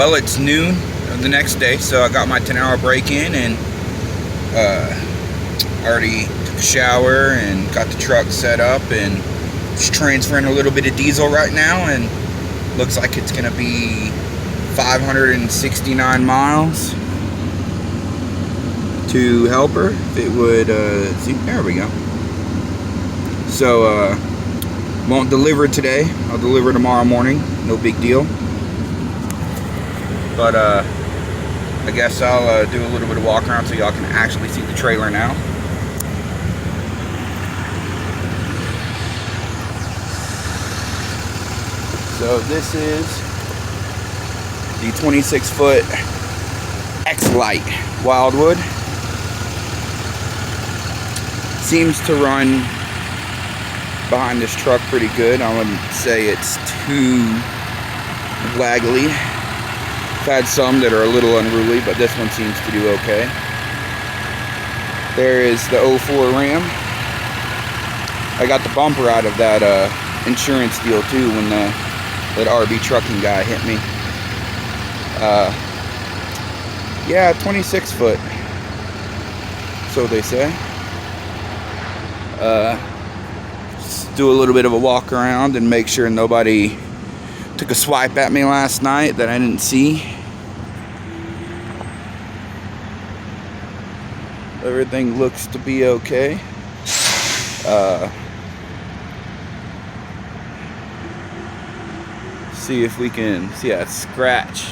Well, it's noon of the next day, so I got my 10-hour break in and already took a shower and got the truck set up and just transferring a little bit of diesel right now, and looks like it's gonna be 569 miles to Helper. If it would see, there we go. So won't deliver today, I'll deliver tomorrow morning, no big deal. But I guess I'll do a little bit of walk around so y'all can actually see the trailer now. So this is the 26-foot X-Lite Wildwood. Seems to run behind this truck pretty good. I wouldn't say it's too waggly. I've had some that are a little unruly, but this one seems to do okay. There is the 04 Ram. I got the bumper out of that insurance deal too when that RB trucking guy hit me. Yeah, 26 foot. So they say. Just do a little bit of a walk around and make sure nobody took a swipe at me last night that I didn't see. Everything looks to be okay. See if we can see that scratch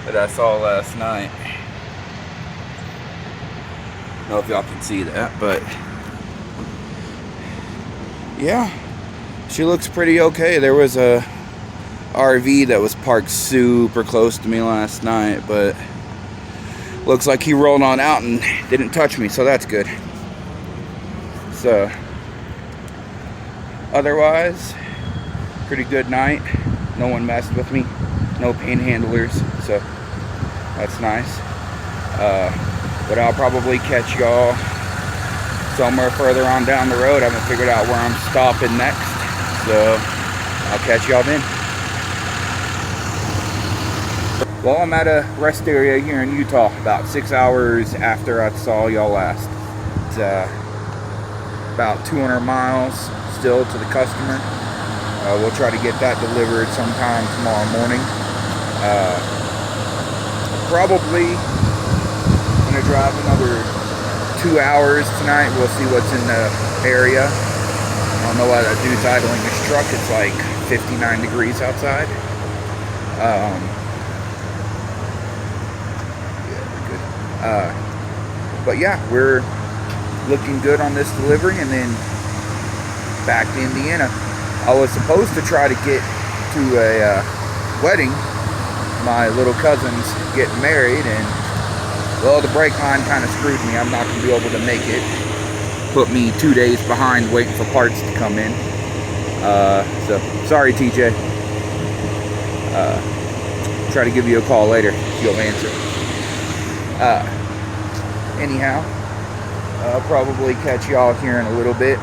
that I saw last night. I don't know if y'all can see that, but yeah, she looks pretty okay. There was a RV that was parked super close to me last night, but looks like he rolled on out and didn't touch me, so that's good. So otherwise, pretty good night. No one messed with me, no panhandlers, so that's nice. But I'll probably catch y'all somewhere further on down the road. I haven't figured out where I'm stopping next, so I'll catch y'all then. Well, I'm at a rest area here in Utah, about 6 hours after I saw y'all last. It's about 200 miles still to the customer. We'll try to get that delivered sometime tomorrow morning. Probably gonna drive another 2 hours tonight. We'll see what's in the area. I don't know why that dude's idling his truck. It's like 59 degrees outside. But yeah, we're looking good on this delivery, and then back to Indiana. I was supposed to try to get to a wedding. My little cousin's getting married, and well, the brake line kind of screwed me. I'm not going to be able to make it. Put me 2 days behind waiting for parts to come in. So sorry, TJ. Try to give you a call later if you'll answer. Anyhow, I'll probably catch y'all here in a little bit.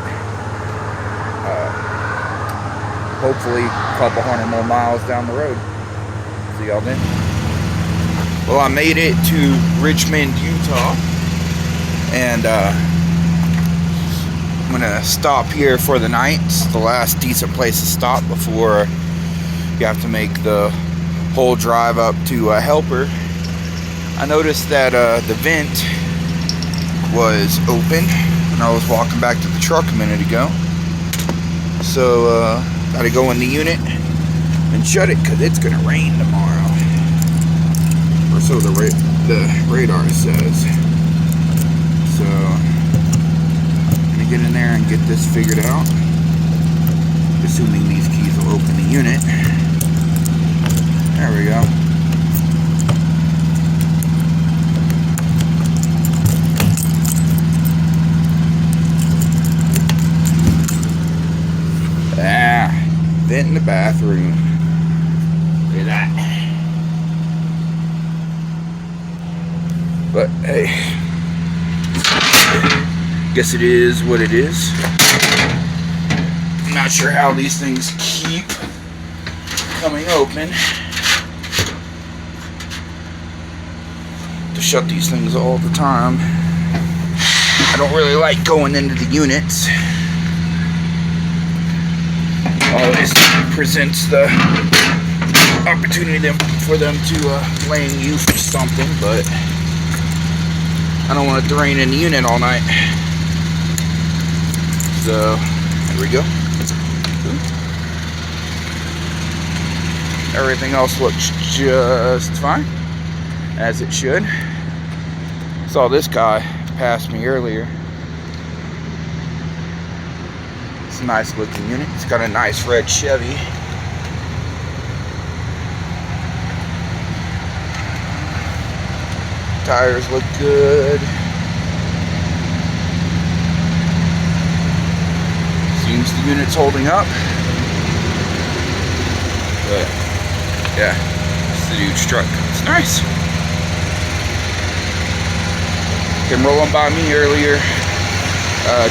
Hopefully a couple hundred more miles down the road. See y'all then. Well, I made it to Richmond, Utah, and I'm gonna stop here for the night. It's the last decent place to stop before you have to make the whole drive up to Helper. I noticed that the vent was open when I was walking back to the truck a minute ago. So gotta go in the unit and shut it because it's gonna rain tomorrow, or so the radar says. So I'm gonna get in there and get this figured out, assuming these keys will open the unit. There we go. Vent in the bathroom. Look at that. But hey, guess it is what it is. I'm not sure how these things keep coming open. to shut these things all the time. I don't really like going into the units. Always presents the opportunity for them to blame you for something, but I don't want it to rain in the unit all night. So, here we go. Everything else looks just fine, as it should. Saw this guy pass me earlier. It's a nice looking unit. It's got a nice red Chevy. Tires look good. Seems the unit's holding up. But yeah, it's a huge truck. It's nice. Came rolling by me earlier,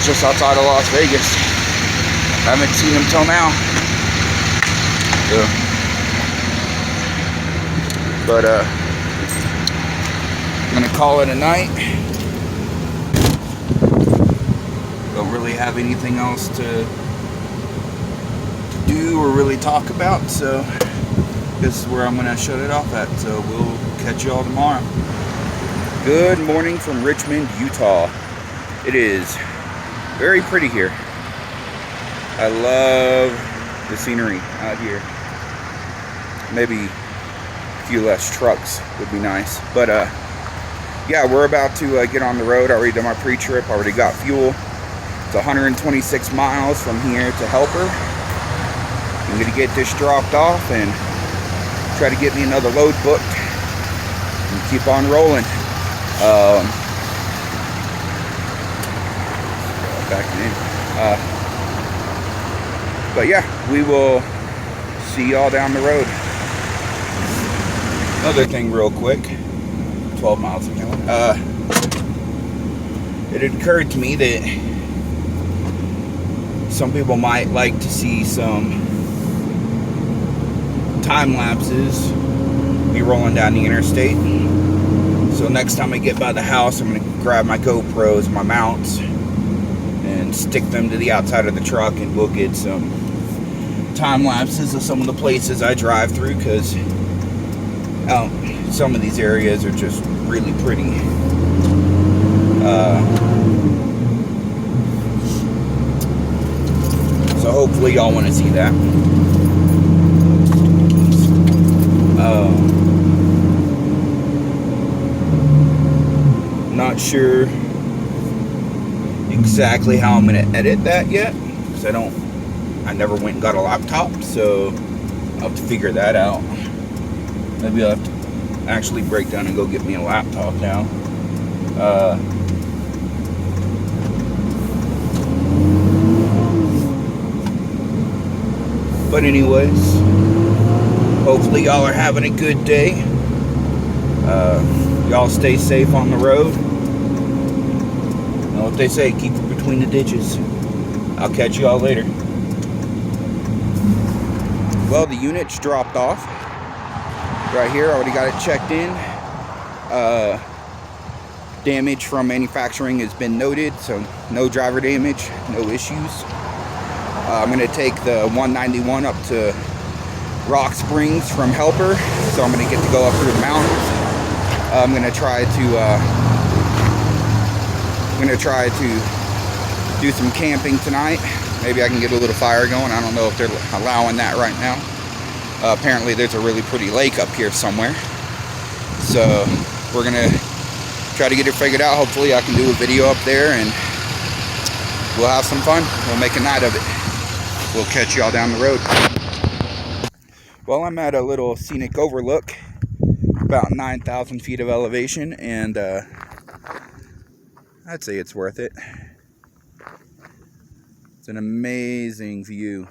just outside of Las Vegas. I haven't seen him till now. So, but I'm gonna call it a night. Don't really have anything else to do or really talk about, so this is where I'm gonna shut it off at. So we'll catch you all tomorrow. Good morning from Richmond, Utah. It is very pretty here. I love the scenery out here. Maybe a few less trucks would be nice, but yeah, we're about to get on the road. I already done my pre-trip, already got fuel. It's 126 miles from here to Helper. I'm gonna get this dropped off and try to get me another load booked and keep on rolling. Backing in. But yeah, we will see y'all down the road. Another thing real quick, 12 miles a gallon. It occurred to me that some people might like to see some time lapses be rolling down the interstate. So next time I get by the house, I'm gonna grab my GoPros and my mounts and stick them to the outside of the truck, and we'll get some time lapses of some of the places I drive through, because some of these areas are just really pretty. So hopefully y'all want to see that. Not sure exactly how I'm going to edit that yet, because I never went and got a laptop, so I'll have to figure that out. Maybe I'll have to actually break down and go get me a laptop now. But anyways, hopefully y'all are having a good day. Y'all stay safe on the road. You know what they say, keep it between the ditches. I'll catch y'all later. Well, the unit's dropped off. Right here, already got it checked in. Damage from manufacturing has been noted, so no driver damage, no issues. I'm going to take the 191 up to Rock Springs from Helper, so I'm going to get to go up through the mountains. I'm going to try to do some camping tonight. Maybe I can get a little fire going. I don't know if they're allowing that right now. Apparently there's a really pretty lake up here somewhere, so we're going to try to get it figured out. Hopefully I can do a video up there and we'll have some fun. We'll make a night of it. We'll catch y'all down the road. Well, I'm at a little scenic overlook, about 9,000 feet of elevation, and I'd say it's worth it. It's an amazing view.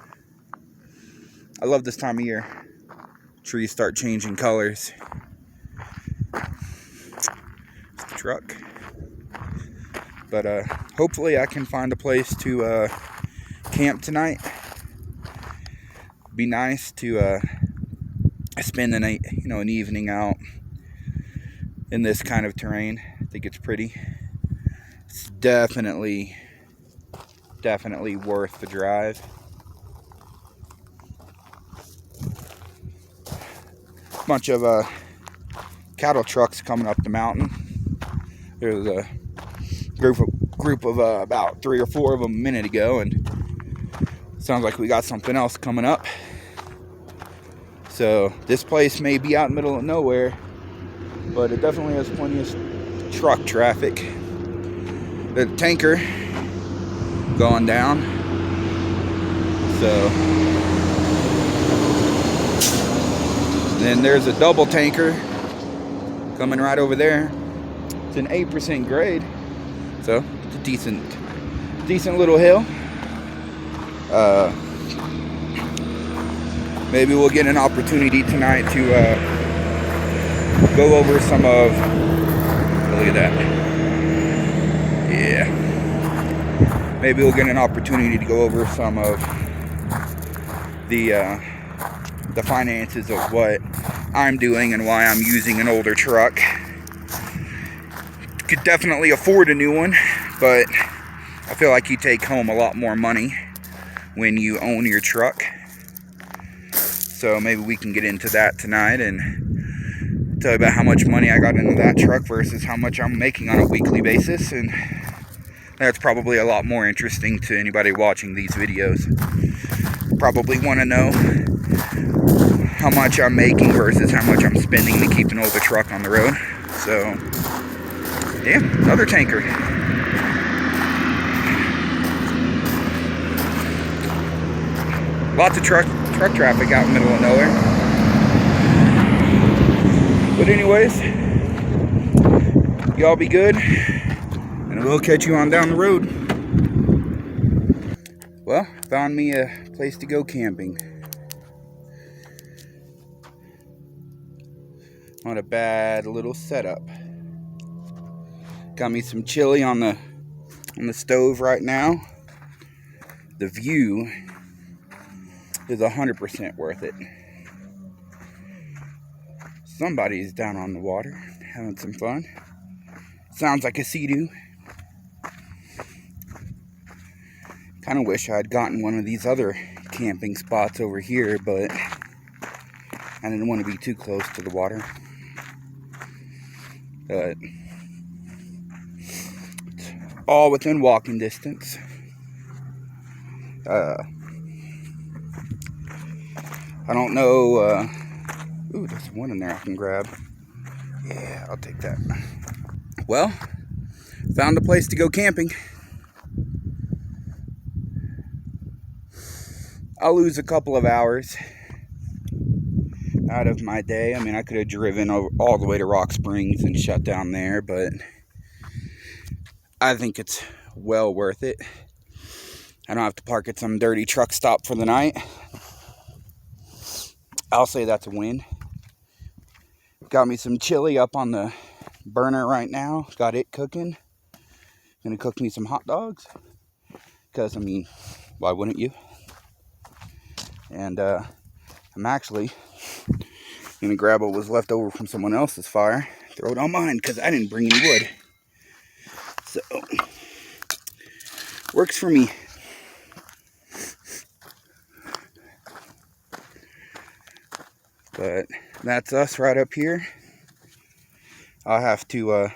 I love this time of year. Trees start changing colors. It's the truck. But hopefully I can find a place to camp tonight. Be nice to spend the night, an evening out in this kind of terrain. I think it's pretty. It's definitely worth the drive. Bunch of cattle trucks coming up the mountain. There's a group of about 3 or 4 of them a minute ago, and sounds like we got something else coming up. So this place may be out in the middle of nowhere, but it definitely has plenty of truck traffic. The tanker going down. So then there's a double tanker coming right over there. It's an 8% grade, so it's a decent little hill. Maybe we'll get an opportunity tonight to go over some of. Look at that. Yeah. Maybe we'll get an opportunity to go over some of the finances of what I'm doing and why I'm using an older truck. Could definitely afford a new one, but I feel like you take home a lot more money when you own your truck. So maybe we can get into that tonight and tell you about how much money I got into that truck versus how much I'm making on a weekly basis. And that's probably a lot more interesting to anybody watching these videos. Probably want to know how much I'm making versus how much I'm spending to keep an older truck on the road. So yeah, another tanker. Lots of truck traffic out in the middle of nowhere. But anyways, y'all be good, and we'll catch you on down the road. Well, found me a place to go camping. Not a bad little setup. Got me some chili on the stove right now. The view is 100% worth it. Somebody's down on the water having some fun. Sounds like a sea-doo. Kind of wish I'd gotten one of these other camping spots over here, but I didn't want to be too close to the water. But it's all within walking distance. I don't know. Ooh, there's one in there I can grab. Yeah, I'll take that. Well, found a place to go camping. I'll lose a couple of hours out of my day. I mean, I could have driven all the way to Rock Springs and shut down there, but I think it's well worth it. I don't have to park at some dirty truck stop for the night. I'll say that's a win. Got me some chili up on the burner right now. Got it cooking. Gonna cook me some hot dogs. Because, I mean, why wouldn't you? And I'm actually gonna grab what was left over from someone else's fire. Throw it on mine because I didn't bring any wood. So, works for me. But that's us right up here. I'll have to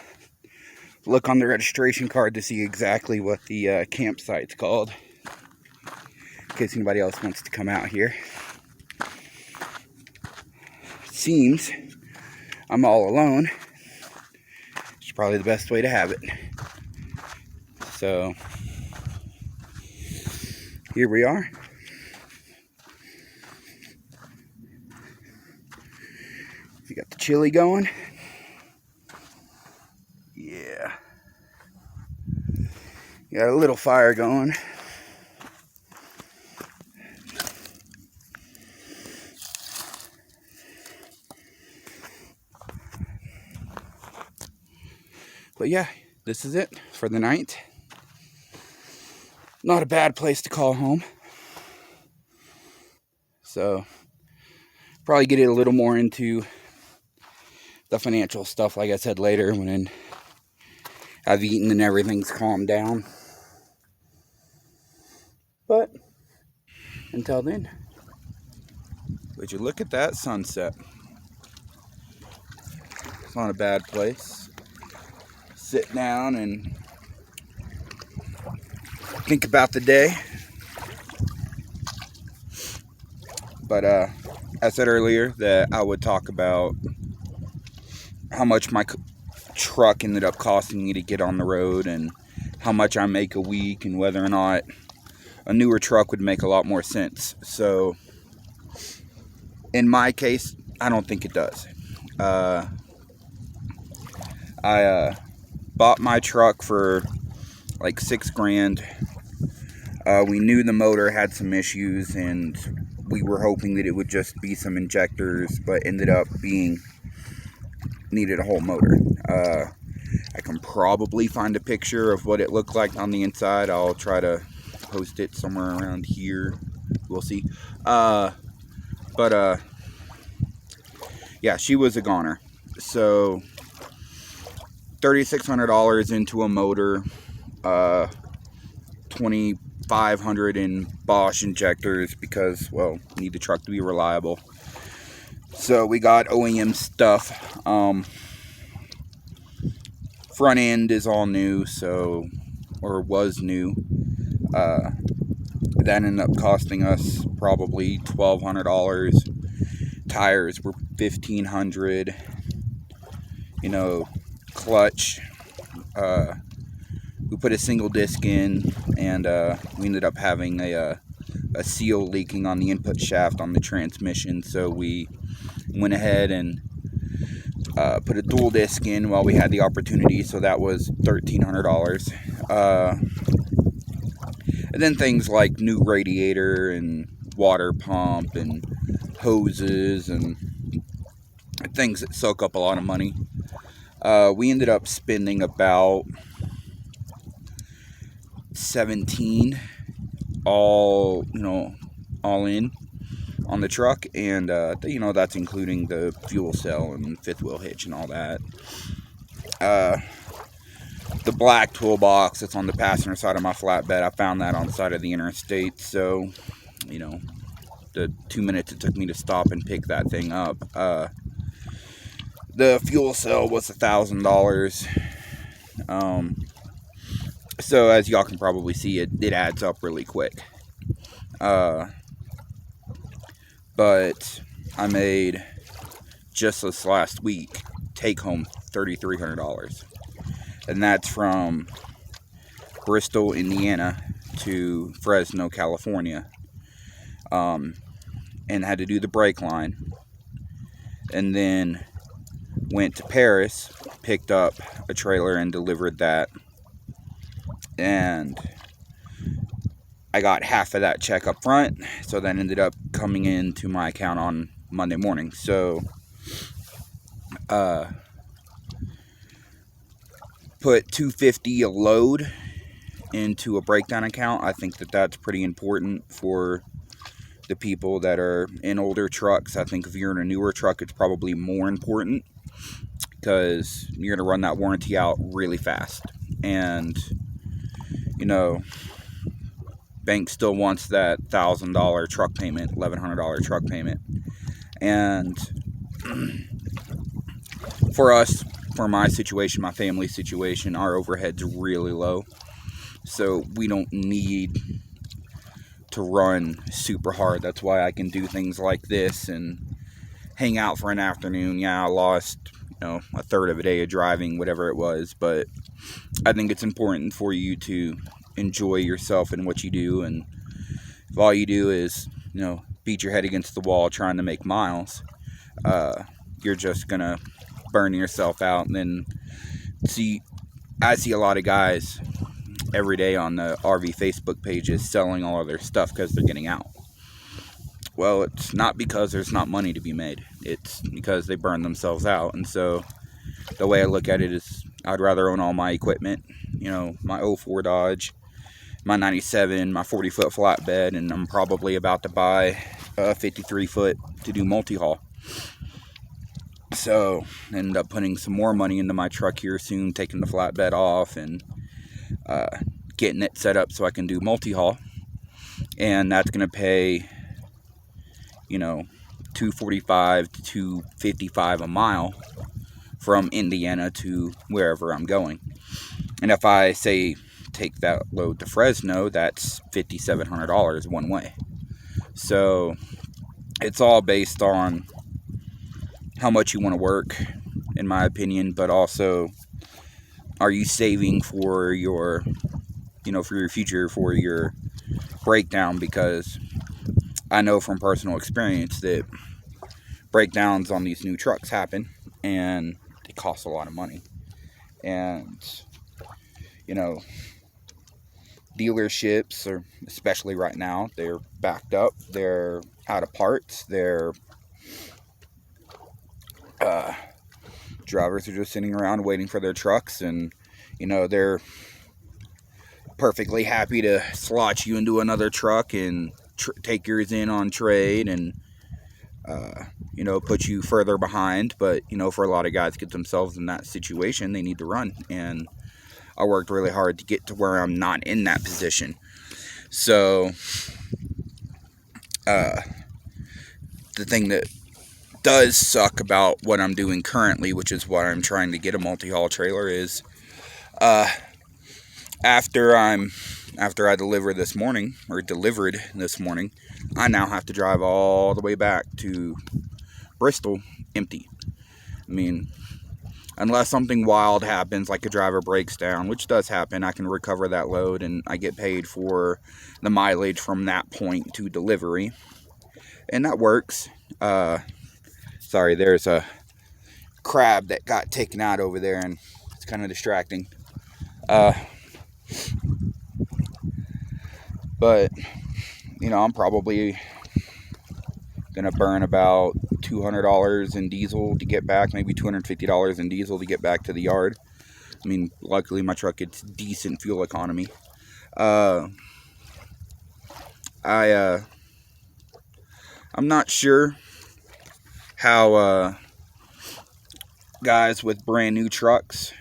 look on the registration card to see exactly what the campsite's called, in case anybody else wants to come out here. Seems I'm all alone. It's probably the best way to have it. So here we are. We got the chili going. Yeah. Got a little fire going. But yeah, this is it for the night. Not a bad place to call home. So, probably get it a little more into the financial stuff, like I said, later when I've eaten and everything's calmed down. But until then, would you look at that sunset? It's not a bad place. Sit down and think about the day. But I said earlier that I would talk about how much my truck ended up costing me to get on the road and how much I make a week and whether or not a newer truck would make a lot more sense. So in my case, I don't think it does. I bought my truck for like $6,000. We knew the motor had some issues and we were hoping that it would just be some injectors, but ended up being needed a whole motor. I can probably find a picture of what it looked like on the inside. I'll try to post it somewhere around here. We'll see. Yeah, she was a goner. So $3,600 into a motor, $2,500 in Bosch injectors because, well, need the truck to be reliable. So we got OEM stuff. Front end is all new, so, or was new. That ended up costing us probably $1,200. Tires were $1,500. You know, clutch. We put a single disc in, and we ended up having a seal leaking on the input shaft on the transmission, so we went ahead and put a dual disc in while we had the opportunity, so that was $1,300. And then things like new radiator and water pump and hoses and things that soak up a lot of money. We ended up spending about $17 all in on the truck, and that's including the fuel cell and fifth wheel hitch and all that. The black toolbox that's on the passenger side of my flatbed, I found that on the side of the interstate, so the 2 minutes it took me to stop and pick that thing up. The fuel cell was $1,000. So as y'all can probably see, it adds up really quick. But I made, just this last week, take home $3,300. And that's from Bristol, Indiana to Fresno, California. And had to do the brake line. And then went to Perris, picked up a trailer and delivered that. And I got half of that check up front, so that ended up coming into my account on Monday morning. So put $250 a load into a breakdown account. I think that that's pretty important for the people that are in older trucks. I think if you're in a newer truck, it's probably more important because you're going to run that warranty out really fast. And bank still wants that $1,000 truck payment, $1,100 truck payment. And for us, for my situation, my family situation, our overhead's really low. So we don't need to run super hard. That's why I can do things like this and hang out for an afternoon. Yeah, I lost, a third of a day of driving, whatever it was. But I think it's important for you to enjoy yourself and what you do, and if all you do is beat your head against the wall trying to make miles, you're just gonna burn yourself out. And then I see a lot of guys every day on the RV Facebook pages selling all of their stuff because they're getting out. Well, it's not because there's not money to be made, it's because they burn themselves out. And so the way I look at it is I'd rather own all my equipment, my 04 Dodge, my 97, my 40-foot flatbed, and I'm probably about to buy a 53-foot to do multi-haul. So ended up putting some more money into my truck here soon, taking the flatbed off and getting it set up so I can do multi-haul. And that's going to pay, you know, $245 to $255 a mile from Indiana to wherever I'm going. And if I say take that load to Fresno, that's $5,700 one way. So it's all based on how much you want to work, in my opinion, but also, are you saving for your, for your future, for your breakdown? Because I know from personal experience that breakdowns on these new trucks happen, and it costs a lot of money. And, dealerships, or especially right now, they're backed up, they're out of parts, they're drivers are just sitting around waiting for their trucks, and they're perfectly happy to slot you into another truck and take yours in on trade and put you further behind. But for a lot of guys get themselves in that situation, they need to run, and I worked really hard to get to where I'm not in that position. So the thing that does suck about what I'm doing currently, which is why I'm trying to get a multi-haul trailer, is after I delivered this morning, I now have to drive all the way back to Bristol empty. I mean, unless something wild happens, like a driver breaks down, which does happen, I can recover that load and I get paid for the mileage from that point to delivery, and that works. Sorry, there's a crab that got taken out over there, and it's kind of distracting. But, I'm probably going to burn about $200 in diesel to get back, maybe $250 in diesel to get back to the yard. I mean, luckily my truck gets decent fuel economy. I'm not sure how guys with brand new trucks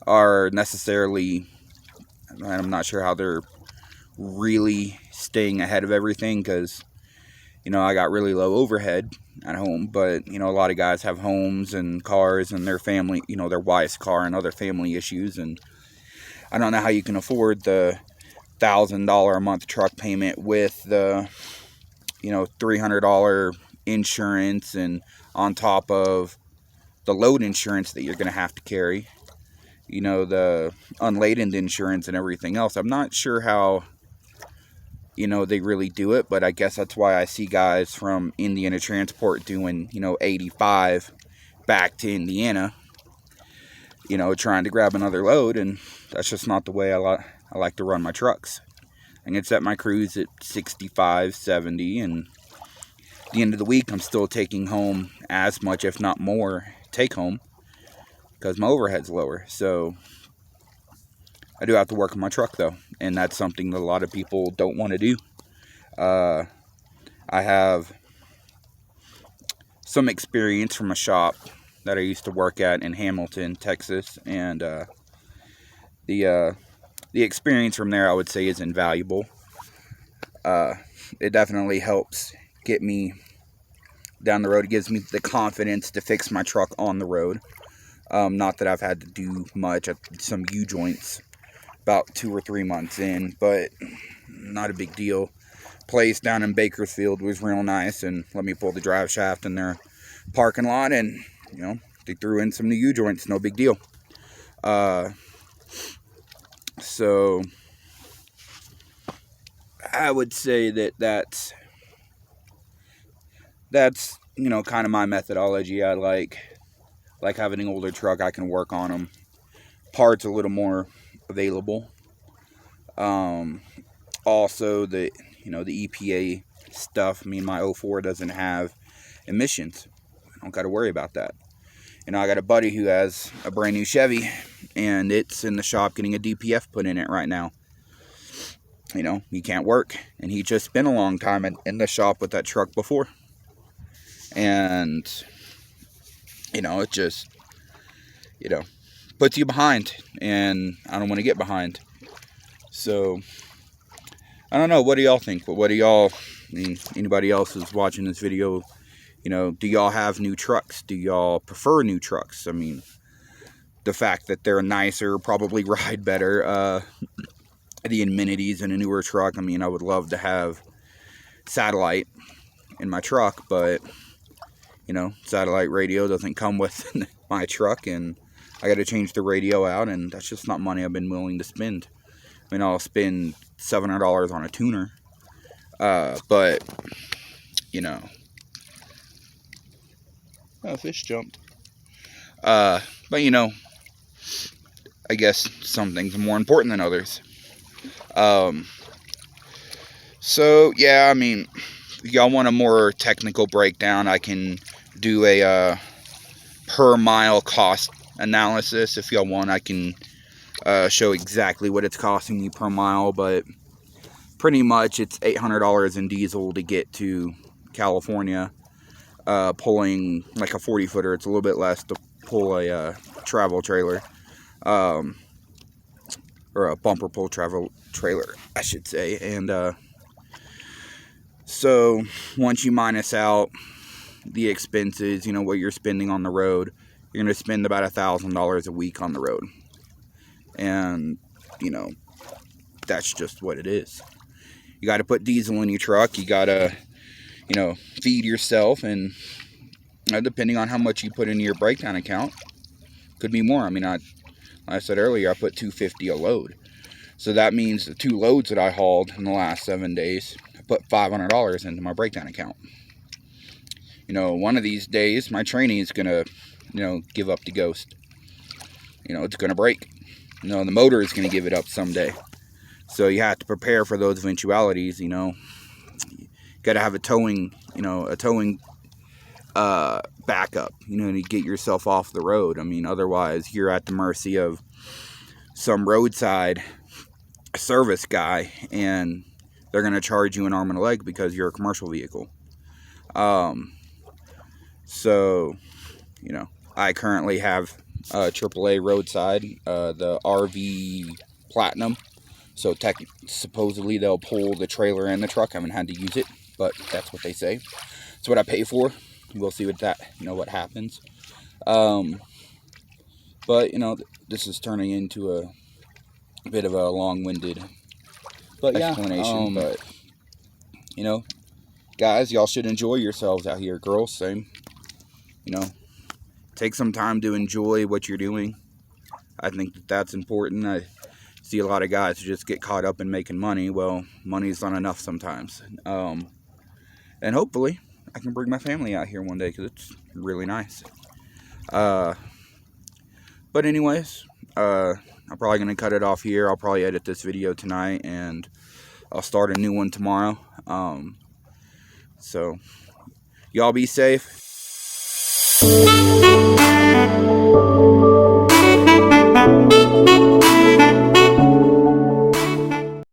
are necessarily, I'm not sure how they're really staying ahead of everything, because I got really low overhead at home, but a lot of guys have homes and cars and their family, their wife's car and other family issues, and I don't know how you can afford the $1,000 a month truck payment with the $300 insurance, and on top of the load insurance that you're going to have to carry, the unladen insurance and everything else. I'm not sure how they really do it, but I guess that's why I see guys from Indiana Transport doing 85 back to Indiana, trying to grab another load, and that's just not the way I like to run my trucks. I can set my cruise at 65, 70, and at the end of the week, I'm still taking home as much, if not more, take home, because my overhead's lower. So I do have to work on my truck, though, and that's something that a lot of people don't want to do. I have some experience from a shop that I used to work at in Hamilton, Texas, and the experience from there, I would say, is invaluable. It definitely helps get me down the road. It gives me the confidence to fix my truck on the road. Not that I've had to do much. Some U-joints about 2 or 3 months in, but not a big deal. Place down in Bakersfield was real nice, and let me pull the drive shaft in their parking lot, and they threw in some new U-joints. No big deal. So I would say that's kind of my methodology. I like having an older truck. I can work on them. Parts a little more available. Also, the EPA stuff. I mean, my 04 doesn't have emissions. I don't got to worry about that. I got a buddy who has a brand new Chevy, and it's in the shop getting a DPF put in it right now. He can't work, and he just spent a long time in the shop with that truck before. And you know, it just, you know, puts you behind, and I don't want to get behind. So I don't know, what do y'all think? What do y'all, I mean, anybody else who's watching this video, you know, do y'all have new trucks? Do y'all prefer new trucks? I mean, the fact that they're nicer, probably ride better, the amenities in a newer truck. I mean, I would love to have satellite in my truck, but, you know, satellite radio doesn't come with my truck, and I got to change the radio out, and that's just not money I've been willing to spend. I mean, I'll spend $700 on a tuner, but, you know, oh, fish jumped. But, you know, I guess some things are more important than others. So, yeah, I mean, if y'all want a more technical breakdown, I can do a per mile cost analysis. If y'all want, I can show exactly what it's costing me per mile, but pretty much it's $800 in diesel to get to California, pulling like a 40-footer. It's a little bit less to pull a travel trailer, or a bumper pull travel trailer, I should say. And so once you minus out the expenses, you know, what you're spending on the road, you're going to spend about $1,000 a week on the road. And, you know, that's just what it is. You got to put diesel in your truck. You got to, you know, feed yourself. And depending on how much you put into your breakdown account, could be more. I mean, like I said earlier, I put $250 a load. So that means the 2 loads that I hauled in the last 7 days, I put $500 into my breakdown account. You know, one of these days, my training is going to, you know, give up the ghost. You know, it's going to break. You know, the motor is going to give it up someday. So you have to prepare for those eventualities, you know. You got to have a towing, you know, backup, you know, to get yourself off the road. I mean, otherwise, you're at the mercy of some roadside service guy, and they're going to charge you an arm and a leg because you're a commercial vehicle. So, you know, I currently have AAA roadside, the RV Platinum. So supposedly they'll pull the trailer and the truck. I haven't had to use it, but that's what they say. It's what I pay for. We'll see what that, you know, what happens. But, you know, this is turning into a bit of a long-winded explanation. But, you know, guys, y'all should enjoy yourselves out here. Girls, same. You know, take some time to enjoy what you're doing. I think that that's important. I see a lot of guys who just get caught up in making money. Well, money's not enough sometimes. And hopefully I can bring my family out here one day, because it's really nice. But anyways, I'm probably going to cut it off here. I'll probably edit this video tonight, and I'll start a new one tomorrow. So y'all be safe.